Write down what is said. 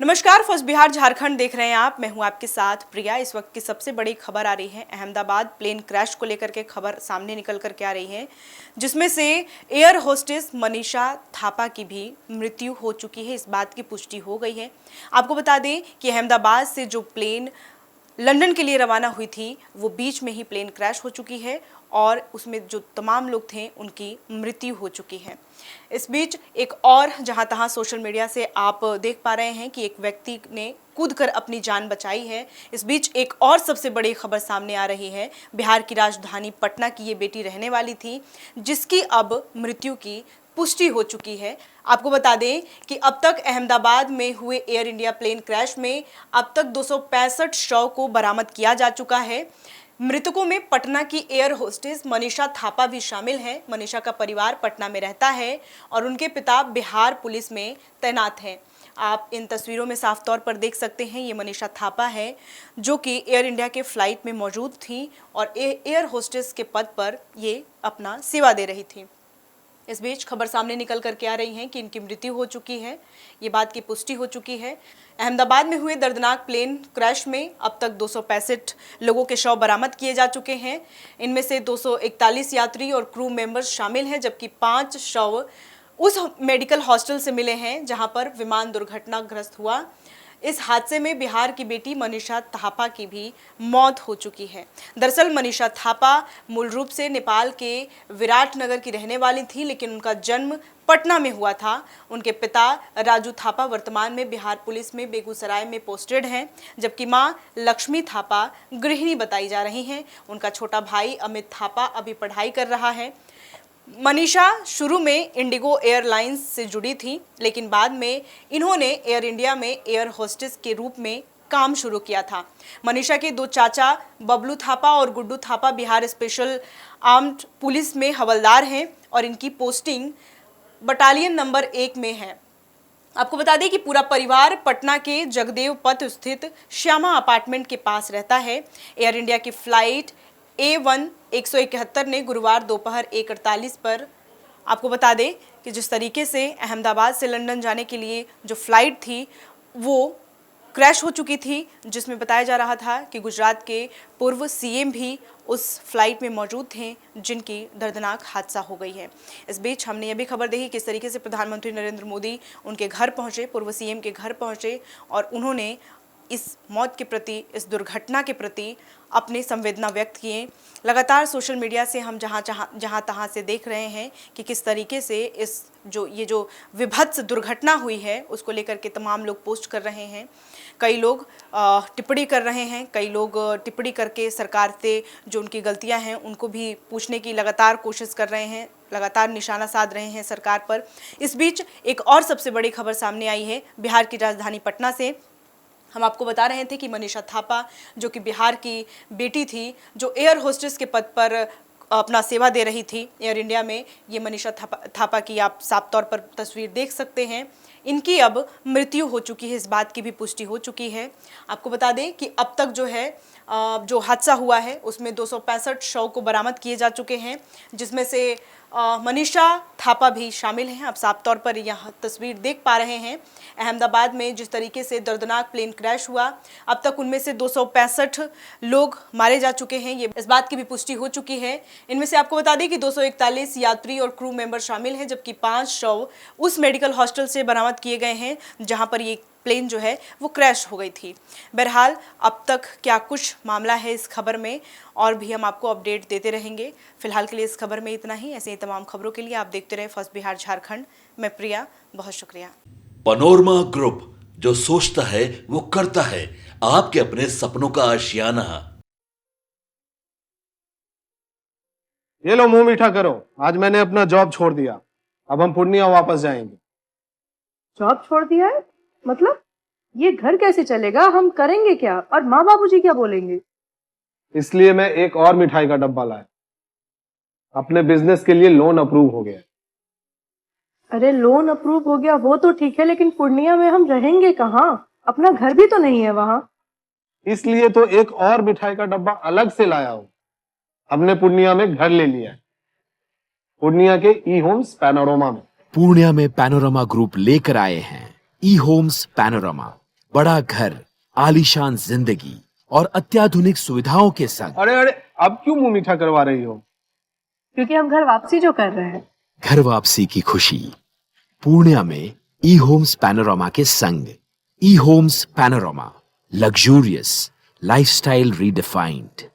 नमस्कार, फर्स्ट बिहार झारखंड देख रहे हैं आप। मैं हूं आपके साथ प्रिया। इस वक्त की सबसे बड़ी खबर आ रही है अहमदाबाद प्लेन क्रैश को लेकर के खबर सामने निकल करके आ रही है, जिसमें से एयर होस्टेस मनीषा थापा की भी मृत्यु हो चुकी है। इस बात की पुष्टि हो गई है। आपको बता दें कि अहमदाबाद से जो प्लेन लंदन के लिए रवाना हुई थी वो बीच में ही प्लेन क्रैश हो चुकी है और उसमें जो तमाम लोग थे उनकी मृत्यु हो चुकी है। इस बीच एक और जहां तहां सोशल मीडिया से आप देख पा रहे हैं कि एक व्यक्ति ने कूदकर अपनी जान बचाई है। इस बीच एक और सबसे बड़ी खबर सामने आ रही है। बिहार की राजधानी पटना की ये बेटी रहने वाली थी, जिसकी अब मृत्यु की पुष्टि हो चुकी है। आपको बता दें कि अब तक अहमदाबाद में हुए एयर इंडिया प्लेन क्रैश में अब तक 265 शव को बरामद किया जा चुका है। मृतकों में पटना की एयर होस्टेस मनीषा थापा भी शामिल है। मनीषा का परिवार पटना में रहता है और उनके पिता बिहार पुलिस में तैनात हैं। आप इन तस्वीरों में साफ तौर पर देख सकते हैं, ये मनीषा थापा है जो कि एयर इंडिया के फ्लाइट में मौजूद थी और एयर होस्टेस के पद पर ये अपना सेवा दे रही थी। इस बीच खबर सामने निकल करके आ रही है कि इनकी मृत्यु हो चुकी है। ये बात की पुष्टि हो चुकी है। अहमदाबाद में हुए दर्दनाक प्लेन क्रैश में अब तक 265 लोगों के शव बरामद किए जा चुके हैं। इनमें से 241 यात्री और क्रू मेंबर्स शामिल हैं, जबकि 5 शव उस मेडिकल हॉस्टल से मिले हैं जहां पर विमान दुर्घटनाग्रस्त हुआ। इस हादसे में बिहार की बेटी मनीषा थापा की भी मौत हो चुकी है। दरअसल मनीषा थापा मूल रूप से नेपाल के विराटनगर की रहने वाली थी, लेकिन उनका जन्म पटना में हुआ था। उनके पिता राजू थापा वर्तमान में बिहार पुलिस में बेगूसराय में पोस्टेड हैं, जबकि मां लक्ष्मी थापा गृहिणी बताई जा रही हैं। उनका छोटा भाई अमित थापा अभी पढ़ाई कर रहा है। मनीषा शुरू में इंडिगो एयरलाइंस से जुड़ी थी, लेकिन बाद में इन्होंने एयर इंडिया में एयर होस्टेस के रूप में काम शुरू किया था। मनीषा के 2 चाचा बबलू थापा और Guddu Thapa Bihar special armed police में हवलदार हैं और इनकी पोस्टिंग बटालियन नंबर 1 में है। आपको बता दें कि पूरा परिवार पटना के जगदेव पथ स्थित श्यामा अपार्टमेंट के पास रहता है। एयर इंडिया की फ्लाइट A1 171 ने गुरुवार दोपहर 1:48 पर, आपको बता दें कि जिस तरीके से अहमदाबाद से लंदन जाने के लिए जो फ्लाइट थी वो क्रैश हो चुकी थी, जिसमें बताया जा रहा था कि गुजरात के पूर्व सीएम भी उस फ्लाइट में मौजूद थे, जिनकी दर्दनाक हादसा हो गई है। इस बीच हमने ये भी खबर देखी किस तरीके से प्रधानमंत्री नरेंद्र मोदी उनके घर पहुंचे, पूर्व सीएम के घर पहुंचे और उन्होंने इस मौत के प्रति, इस दुर्घटना के प्रति अपने संवेदना व्यक्त किए। लगातार सोशल मीडिया से हम जहाँ तहाँ से देख रहे हैं कि किस तरीके से ये जो विभत्स दुर्घटना हुई है उसको लेकर के तमाम लोग पोस्ट कर रहे हैं। कई लोग टिप्पणी कर रहे हैं, कई लोग टिप्पणी करके सरकार से जो उनकी गलतियां हैं उनको भी पूछने की लगातार कोशिश कर रहे हैं, लगातार निशाना साध रहे हैं सरकार पर। इस बीच एक और सबसे बड़ी खबर सामने आई है बिहार की राजधानी पटना से। हम आपको बता रहे थे कि मनीषा थापा जो कि बिहार की बेटी थी, जो एयर होस्टेस के पद पर अपना सेवा दे रही थी एयर इंडिया में, ये मनीषा थापा की आप साफ तौर पर तस्वीर देख सकते हैं। इनकी अब मृत्यु हो चुकी है, इस बात की भी पुष्टि हो चुकी है। आपको बता दें कि अब तक जो है जो हादसा हुआ है उसमें 265 शव को बरामद किए जा चुके हैं, जिसमें से मनीषा थापा भी शामिल हैं। आप साफ तौर पर यह तस्वीर देख पा रहे हैं। अहमदाबाद में जिस तरीके से दर्दनाक प्लेन क्रैश हुआ, अब तक उनमें से 265 लोग मारे जा चुके हैं, ये इस बात की भी पुष्टि हो चुकी है। इनमें से आपको बता दें कि 241 यात्री और क्रू मेंबर शामिल हैं, जबकि 5 शव उस मेडिकल हॉस्टल से बरामद किए गए हैं जहां पर ये प्लेन जो है वो क्रैश हो गई थी। बहरहाल अब तक क्या कुछ मामला है इस खबर में, और भी हम आपको अपडेट देते रहेंगे। फिलहाल के लिए इस खबर में इतना ही। ऐसे ही तमाम खबरों के लिए आप देखते रहे फर्स्ट बिहार झारखंड। मैं प्रिया, बहुत शुक्रिया। पनोरमा ग्रुप, जो सोचता है वो करता है। आपके अपने सपनों का आशियाना। ये लो मुंह मीठा करो, आज मैंने अपना जॉब छोड़ दिया। अब हम पूर्णिया वापस जाएंगे। जॉब छोड़ दिया है? मतलब ये घर कैसे चलेगा? हम करेंगे क्या? और माँ बाबूजी क्या बोलेंगे? इसलिए मैं एक और मिठाई का डब्बा लाया। अपने बिजनेस के लिए लोन अप्रूव हो गया। अरे लोन अप्रूव हो गया वो तो ठीक है, लेकिन पूर्णिया में हम रहेंगे कहाँ? अपना घर भी तो नहीं है वहाँ। इसलिए तो एक और मिठाई का डब्बा अलग से लाया हूँ। हमने पूर्णिया में घर ले लिया है, पूर्णिया के ई होम्स पैनोरमा में। पूर्णिया में पैनोरमा ग्रुप लेकर आए हैं ई होम्स पैनोरमा। बड़ा घर, आलीशान जिंदगी और अत्याधुनिक सुविधाओं के संग अरे अरे, अब क्यों मुंह मीठा करवा रही हो? क्योंकि हम घर वापसी जो कर रहे हैं। घर वापसी की खुशी पूर्णिया में ई होम्स पैनोरामा के संग। ई homes panorama, luxurious lifestyle redefined.